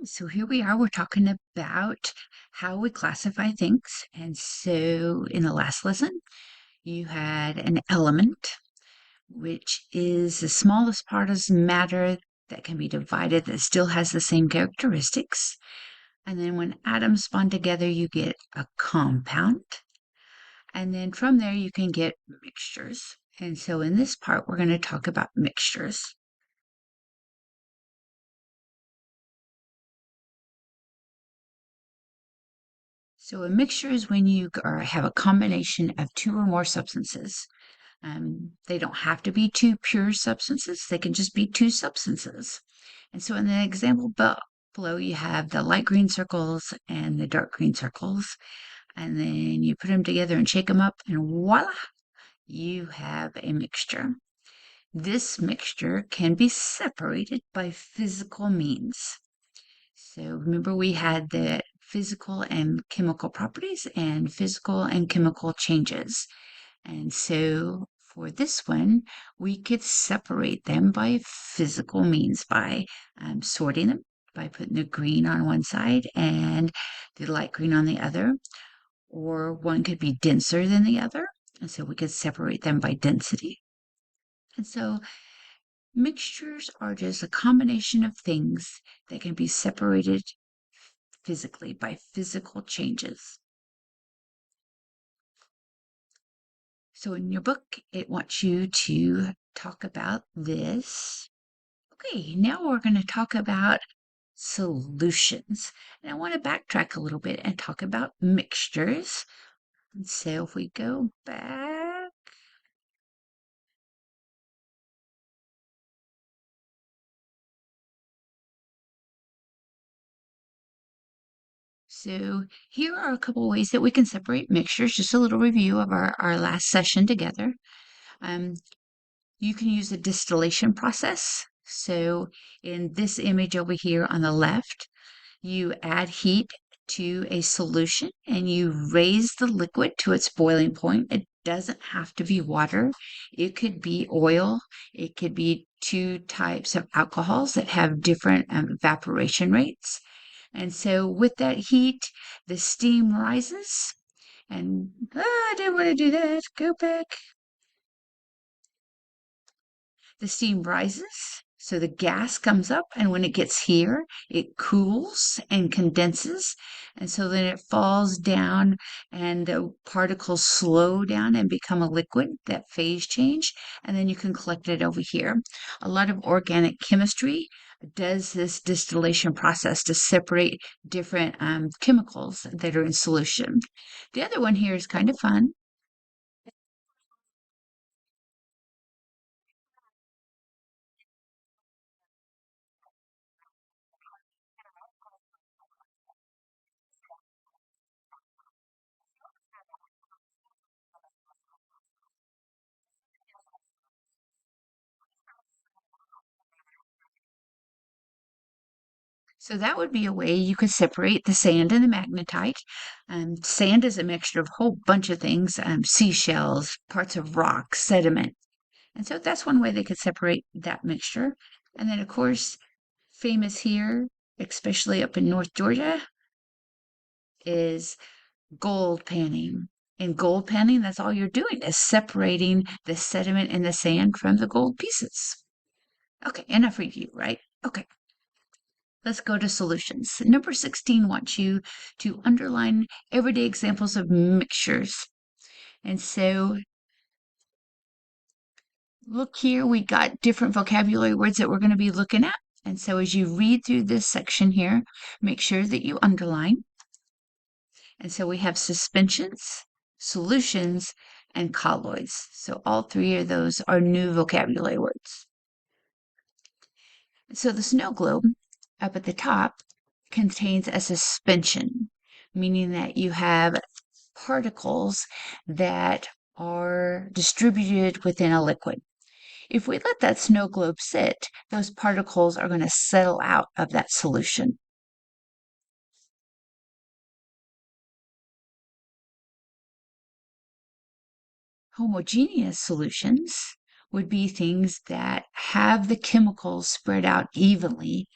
So here we are, we're talking about how we classify things. And so in the last lesson, you had an element, which is the smallest part of matter that can be divided that still has the same characteristics. And then when atoms bond together, you get a compound. And then from there, you can get mixtures. And so in this part, we're going to talk about mixtures. So a mixture is when you have a combination of two or more substances. They don't have to be two pure substances. They can just be two substances. And so in the example below, you have the light green circles and the dark green circles. And then you put them together and shake them up, and voila, you have a mixture. This mixture can be separated by physical means. So remember, we had the physical and chemical properties and physical and chemical changes. And so for this one, we could separate them by physical means by sorting them, by putting the green on one side and the light green on the other. Or one could be denser than the other. And so we could separate them by density. And so mixtures are just a combination of things that can be separated physically by physical changes. So in your book, it wants you to talk about this. Okay, now we're going to talk about solutions. And I want to backtrack a little bit and talk about mixtures. And so if we go back, so here are a couple ways that we can separate mixtures. Just a little review of our last session together. You can use a distillation process. So in this image over here on the left, you add heat to a solution and you raise the liquid to its boiling point. It doesn't have to be water. It could be oil. It could be two types of alcohols that have different evaporation rates. And so with that heat, the steam rises. And I didn't want to do that. Go back. The steam rises, so the gas comes up, and when it gets here, it cools and condenses, and so then it falls down, and the particles slow down and become a liquid, that phase change, and then you can collect it over here. A lot of organic chemistry does this distillation process to separate different chemicals that are in solution. The other one here is kind of fun. So that would be a way you could separate the sand and the magnetite. Sand is a mixture of a whole bunch of things, seashells, parts of rock, sediment. And so that's one way they could separate that mixture. And then, of course, famous here, especially up in North Georgia, is gold panning. In gold panning, that's all you're doing is separating the sediment and the sand from the gold pieces. Okay, enough review, right? Okay. Let's go to solutions. Number 16 wants you to underline everyday examples of mixtures. And so look here, we got different vocabulary words that we're going to be looking at. And so as you read through this section here, make sure that you underline. And so we have suspensions, solutions, and colloids. So all three of those are new vocabulary words. So the snow globe up at the top contains a suspension, meaning that you have particles that are distributed within a liquid. If we let that snow globe sit, those particles are going to settle out of that solution. Homogeneous solutions would be things that have the chemicals spread out evenly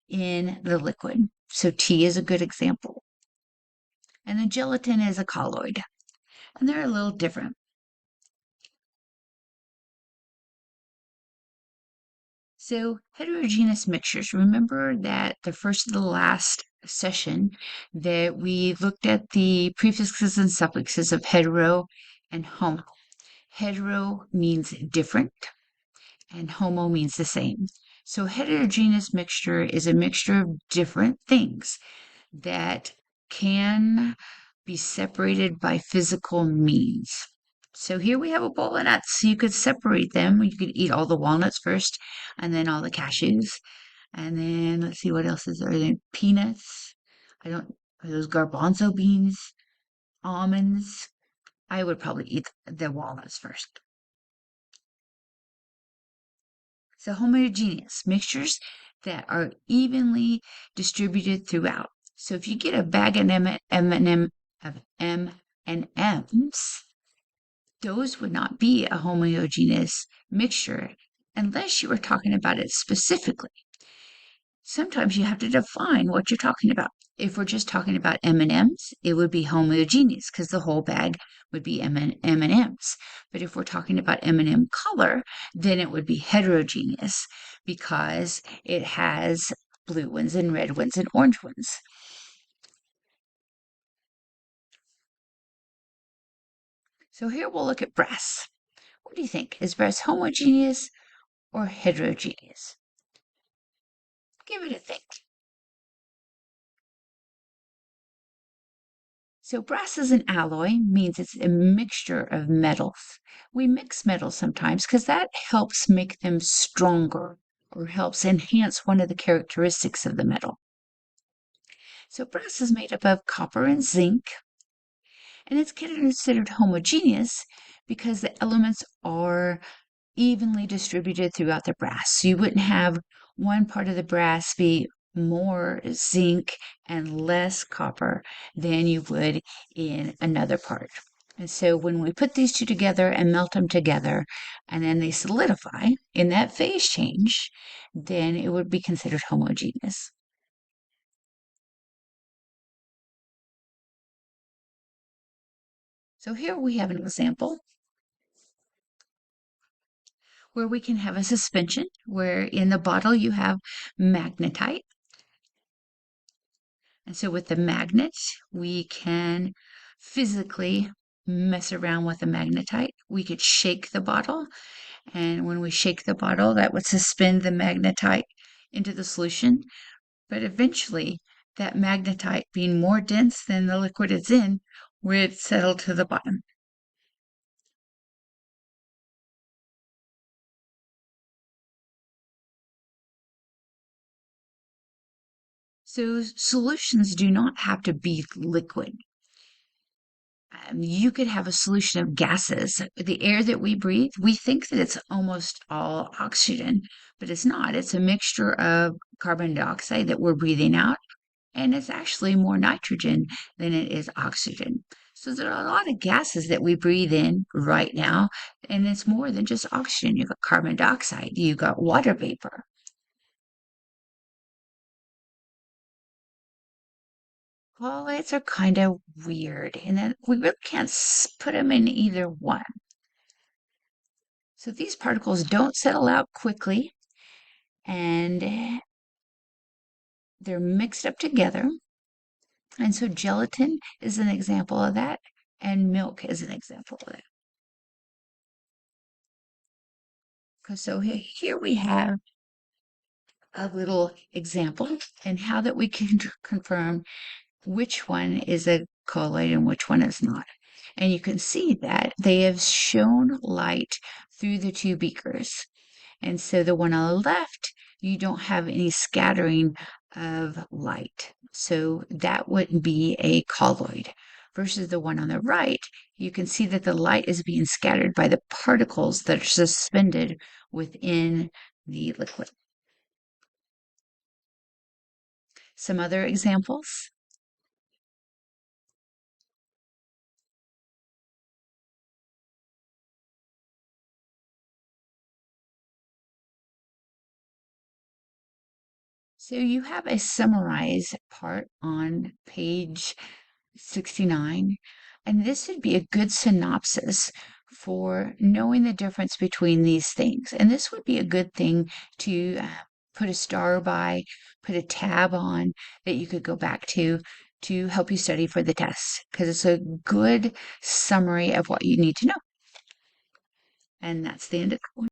in the liquid. So T is a good example. And then gelatin is a colloid, and they're a little different. So heterogeneous mixtures, remember that the first of the last session that we looked at the prefixes and suffixes of hetero and homo. Hetero means different and homo means the same. So heterogeneous mixture is a mixture of different things that can be separated by physical means. So here we have a bowl of nuts. So you could separate them. You could eat all the walnuts first and then all the cashews. And then let's see what else is there. Then peanuts. Are those garbanzo beans? Almonds. I would probably eat the walnuts first. So homogeneous mixtures that are evenly distributed throughout. So if you get a bag of M&Ms, those would not be a homogeneous mixture unless you were talking about it specifically. Sometimes you have to define what you're talking about. If we're just talking about M&Ms, it would be homogeneous because the whole bag would be M&Ms. But if we're talking about M&M color, then it would be heterogeneous because it has blue ones and red ones and orange ones. So here we'll look at brass. What do you think? Is brass homogeneous or heterogeneous? Give it a think. So brass is an alloy, means it's a mixture of metals. We mix metals sometimes because that helps make them stronger or helps enhance one of the characteristics of the metal. So brass is made up of copper and zinc, and it's considered homogeneous because the elements are evenly distributed throughout the brass. So you wouldn't have one part of the brass be more zinc and less copper than you would in another part. And so when we put these two together and melt them together, and then they solidify in that phase change, then it would be considered homogeneous. So here we have an example where we can have a suspension where in the bottle you have magnetite. And so with the magnet, we can physically mess around with the magnetite. We could shake the bottle, and when we shake the bottle, that would suspend the magnetite into the solution. But eventually, that magnetite, being more dense than the liquid it's in, would settle to the bottom. So solutions do not have to be liquid. You could have a solution of gases. The air that we breathe, we think that it's almost all oxygen, but it's not. It's a mixture of carbon dioxide that we're breathing out, and it's actually more nitrogen than it is oxygen. So there are a lot of gases that we breathe in right now, and it's more than just oxygen. You've got carbon dioxide, you've got water vapor. Colloids are kind of weird in that we really can't put them in either one. So these particles don't settle out quickly and they're mixed up together. And so gelatin is an example of that, and milk is an example of that. So here we have a little example and how that we can confirm which one is a colloid and which one is not. And you can see that they have shown light through the two beakers. And so the one on the left, you don't have any scattering of light. So that wouldn't be a colloid. Versus the one on the right, you can see that the light is being scattered by the particles that are suspended within the liquid. Some other examples. So you have a summarize part on page 69, and this would be a good synopsis for knowing the difference between these things. And this would be a good thing to put a star by, put a tab on that you could go back to help you study for the tests, because it's a good summary of what you need to know. And that's the end of the